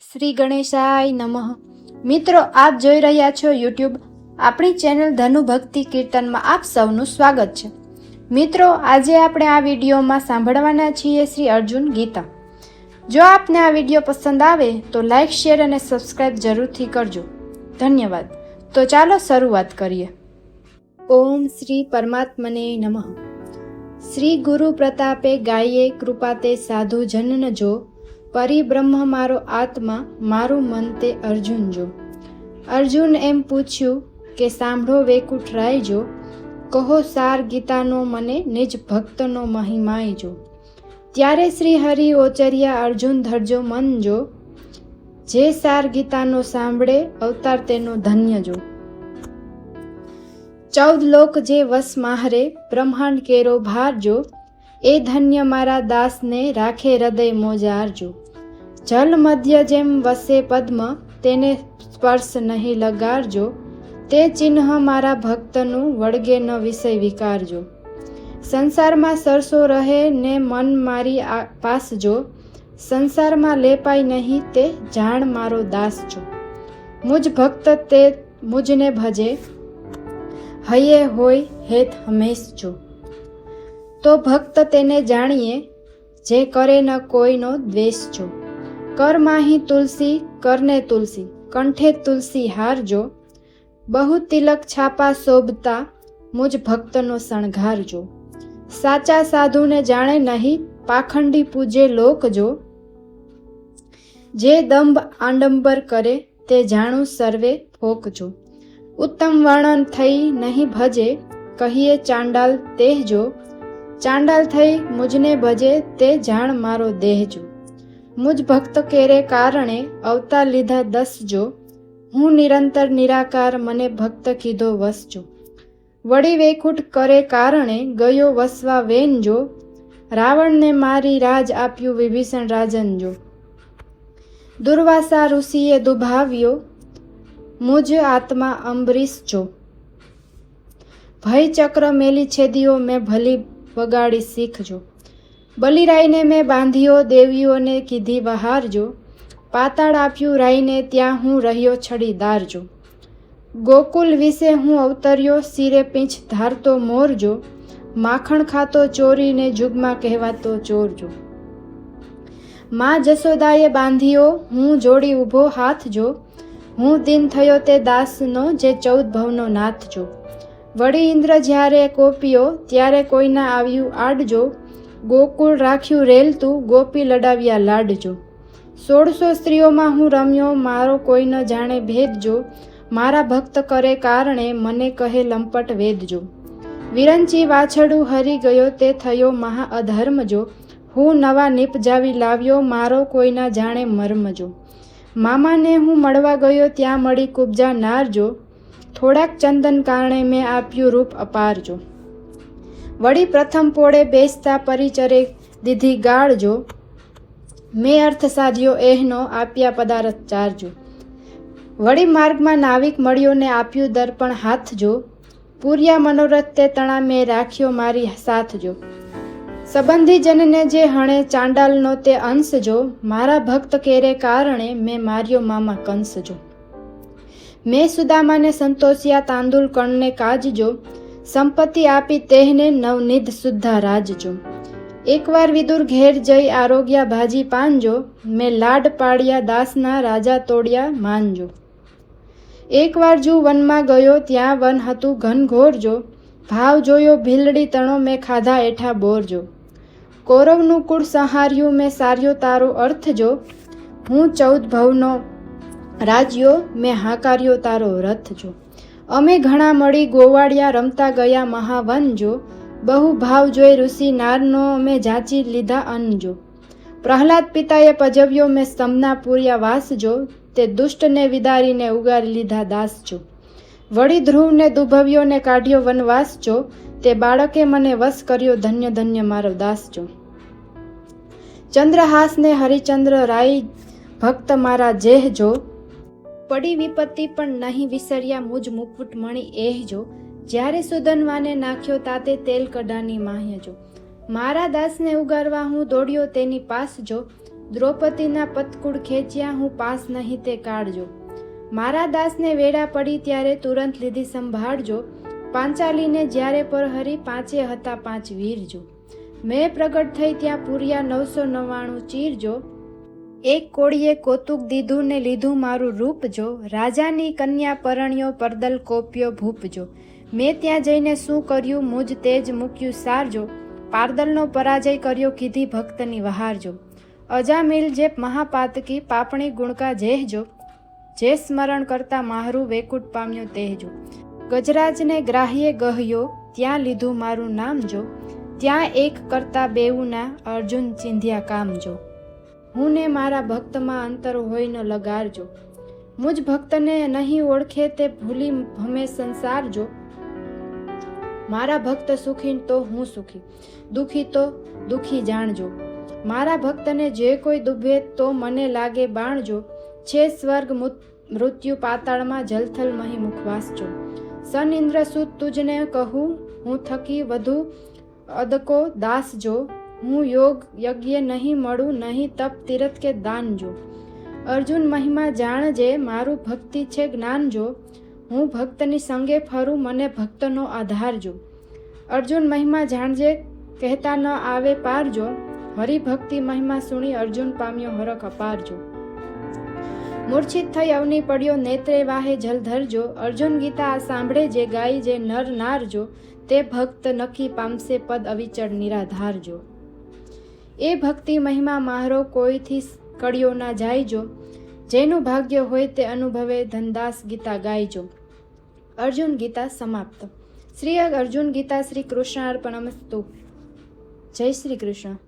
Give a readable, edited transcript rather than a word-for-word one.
શ્રી ગણેશાય નમઃ. મિત્રો, આપ જોઈ રહ્યા છો યુટ્યુબ આપણી ચેનલ ધનુ ભક્તિ કીર્તનમાં આપ સૌનું સ્વાગત છે. મિત્રો, આજે આપણે આ વિડીયોમાં સાંભળવાના છીએ શ્રી અર્જુન ગીતા. જો આપને આ વિડીયો પસંદ આવે તો લાઈક, શેર અને સબસ્ક્રાઇબ જરૂરથી કરજો. ધન્યવાદ. તો ચાલો શરૂઆત કરીએ. ઓમ શ્રી પરમાત્મને નમઃ. શ્રી ગુરુ પ્રતાપે ગાયે કૃપાતે સાધુ જનન જો, પરિબ્રહ્મ મારો આત્મા મારું મન તે અર્જુન જો. અર્જુન એમ પૂછ્યું કે સાંભળો વૈકુંઠ રાય જો, કહો સાર ગીતાનો મને નિજ ભક્તનો મહિમાય જો. ત્યારે શ્રી હરિ ઓચર્યા અર્જુન ધરજો મન જો, જે સાર ગીતાનો સાંભળે અવતાર તેનો ધન્ય જો. 14 લોક જે વસ માહરે બ્રહ્માંડ કેરો ભાર જો, એ ધન્ય મારા દાસને રાખે હૃદય મોજારજો. જલ મધ્ય જેમ વસે પદ્મ તેને સ્પર્શ નહીં લગારજો, તે ચિહ્ન મારા ભક્તનું વળગે ન વિષય વિકારજો. સંસારમાં સરસો રહે ને મન મારી પાસજો, સંસારમાં લેપાય નહીં તે જાણ મારો દાસ જો. મુજ ભક્ત તે મુજને ભજે, હૈયે હોય હેત હંમેશ જો. તો ભક્ત તેને જાણીએ, જે કરે ન કોઈનો દ્વેષ જો. કર માહી તુલસી કરને તુલસી, કંઠે તુલસી હારજો, બહુ તિલક છાપા શોભતા મુજ ભક્તનો શણગારજો. સાચા સાધુને જાણે નહીં પાખંડી પૂજે લોક જો, જે દંભ આડંબર કરે તે જાણું સર્વે ફોકજો. ઉત્તમ વર્ણન થઈ નહીં ભજે, કહીએ ચાંડાલ તેહ જો, ચાંડાલ થઈ મુજને ભજે તે જાણ મારો દેહ જો. મુજ ભક્ત કેરે કારણે અવતાર લીધા 10 જો, હું નિરંતર નિરાકાર મને ભક્ત કીધો વસ જો. વળી વૈકુંઠ કરે કારણે ગયો વસવા વેન જો, રાવણને મારી રાજ આપ્યું વિભીષણ રાજન જો. દુર્વાસા ઋષિએ દુભાવ્યો મુજ આત્મા અંબરીશ જો, ભય ચક્ર મેલી છેદીઓ મેં ભલી વગાડી શીખજો. બલિરાયને મેં બાંધ્યો દેવીઓને કીધી વહારજો, પાતાળ આપ્યું રાઈને ત્યાં હું રહ્યો છડીદાર જો. ગોકુલ વિશે હું અવતર્યો શિરે પીંછ ધારતો મોરજો, માખણ ખાતો ચોરીને જુગમાં કહેવાતો ચોરજો. માં જશોદાએ બાંધ્યો હું જોડી ઊભો હાથ જો, હું દિન થયો તે દાસનો જે 14 ભવનો નાથ જો. વળી ઇન્દ્ર જ્યારે કોપ્યો ત્યારે કોઈના આવ્યું આડજો, ગોકુળ રાખ્યું રેલતું ગોપી લડાવ્યા લાડજો. 1600 સ્ત્રીઓમાં હું રમ્યો મારો કોઈ ન જાણે ભેદજો, મારા ભક્ત કરે કારણે મને કહે લંપટ વેદજો. વિરંચી વાછડું હરી ગયો તે થયો મહા અધર્મજો, હું નવા નિપજાવી લાવ્યો મારો કોઈના જાણે મર્મજો. મામાને હું મળવા ગયો ત્યાં મળી કુબજા નારજો, થોડાક ચંદન કારણે મેં આપ્યું રૂપ અપારજો. વળી પ્રથમ પોળે બેસતા પરિચરે દીધી ગાળજો, મેં અર્થ સાધ્યો એહનો આપ્યા પદાર્થ ચારજો. વળી માર્ગમાં નાવિક મળ્યો ને આપ્યું દર્પણ હાથજો, પૂર્યા મનોરથ તે તણા મેં રાખ્યો મારી સાથજો. સંબંધીજનને જે હણે ચાંડાલનો તે અંશજો, મારા ભક્ત કેરે કારણે મેં માર્યો મામા કંસજો. મેં સુદામાને સંતોષ્યા તાંદુલ કણને કાજજો, સંપત્તિ આપી તેહને નવનિધ શુદ્ધા રાજજો. એકવાર વિદુર ઘેર જઈ આરોગ્યા ભાજી પાનજો, મેં લાડ પાડ્યા દાસના રાજા તોડ્યા માનજો. એકવાર જુ વનમાં ગયો ત્યાં વન હતું ઘનઘોરજો, ભાવ જોયો ભીલડી તણો મેં ખાધા એઠા બોરજો. કૌરવનું કુળ સંહાર્યું મેં સાર્યો તારો અર્થજો, હું 14 ભવનો રાજ્યો મેં હાકાર્યો તારો રથજો. અમે ઘણા મળી ગોવાળિયા રમતા ગયા મહાવનજો, બહુ ભાવ જોઈ ઋષિ નારનો અમે જાંચી લીધા અન્નજો. પ્રહલાદ પિતાએ પજવ્યો મેં સ્તંભના પૂર્યા વાસજો, તે દુષ્ટને વિદારીને ઉગારી લીધા દાસજો. વળી ધ્રુવને દુભવ્યોને કાઢ્યો વનવાસજો, તે બાળકે મને વશ કર્યો ધન્ય ધન્ય મારો દાસજો. ચંદ્રહાસને હરિચંદ્ર રાય ભક્ત મારા જેહજો, પડી વિપત્તિ પણ નહીં વિસર્યા મુજ મુકુટ મણી એહજો. જ્યારે સુદનવાને નાખ્યો તાતે તેલ કડાની માહ્યજો, મારા દાસને ઉગારવા હું દોડ્યો તેની પાસ જો, દ્રૌપદીના પતકુળ ખેંચ્યા હું પાસ નહીં તે કાઢજો. મારા દાસને વેડા પડી ત્યારે તુરંત લીધી સંભાળજો. પાંચાલીને જ્યારે પરહરી પાંચે હતા પાંચ વીરજો. મેં પ્રગટ થઈ ત્યાં પૂર્યા 999 ચીરજો. એક કોળીએ કોતુક દીધું ને લીધું મારું રૂપ જો. રાજાની કન્યા પરણ્યો પરદલ કોપ્યો ભૂપજો. મેં ત્યાં જઈને શું કર્યું મુજ તેજ મૂક્યું સારજો. પારદલનો પરાજય કર્યો કીધી ભક્તની વહારજો. અજામિલ જે મહાપાતકી પાપણી ગુણકા જેહજો. જે સ્મરણ કરતા મારું વેકુટ પામ્યો તેહજો. ગજરાજને ગ્રાહ્યે ગહ્યો ત્યાં લીધું મારું નામ જો. ત્યાં એક કરતા બેઉના અર્જુન ચિંધ્યા કામજો. હું ને મારા ભક્તમાં અંતર હોય ન લગારજો. મુજ ભક્તને નહીં ઓળખે તે ભૂલી ભમે સંસારજો. મારા ભક્ત સુખી તો હું સુખી, દુખી તો દુખી જાણજો. મારા ભક્તને જે કોઈ દુભે તો મને લાગે બાણજો. છે સ્વર્ગ મૃત્યુ પાતાળમાં જલથલ મહી મુખવાસજો. સન ઇન્દ્ર સુત તુજને કહું હું થકી વધુ અદકો દાસજો. હું યોગ યજ્ઞ નહીં મળું નહીં તપ તીરથ કે દાનજો. અર્જુન મહિમા જાણજે મારું ભક્તિ છે જ્ઞાનજો. હું ભક્તની સંગે ફરું મને ભક્તનો આધારજો. અર્જુન મહિમા જાણજે કહેતા ન આવે પારજો. હરિભક્તિ મહિમા સુણી અર્જુન પામ્યો હરખ અપારજો. મૂર્છિત થઈ અવની પડ્યો નેત્રે વાહે જલધરજો. અર્જુન ગીતા સાંભળે જે ગાય જે નર નારજો. તે ભક્ત નક્કી પામશે પદ અવિચળ નિરાધારજો. એ ભક્તિ મહિમા મારો કોઈથી કળ્યો ના જાયજો. જેનું ભાગ્ય હોય તે અનુભવે ધનદાસ ગીતા ગાયજો. અર્જુન ગીતા સમાપ્ત. શ્રી અર્જુન ગીતા શ્રી કૃષ્ણાર્પણમસ્તુ. જય શ્રી કૃષ્ણ.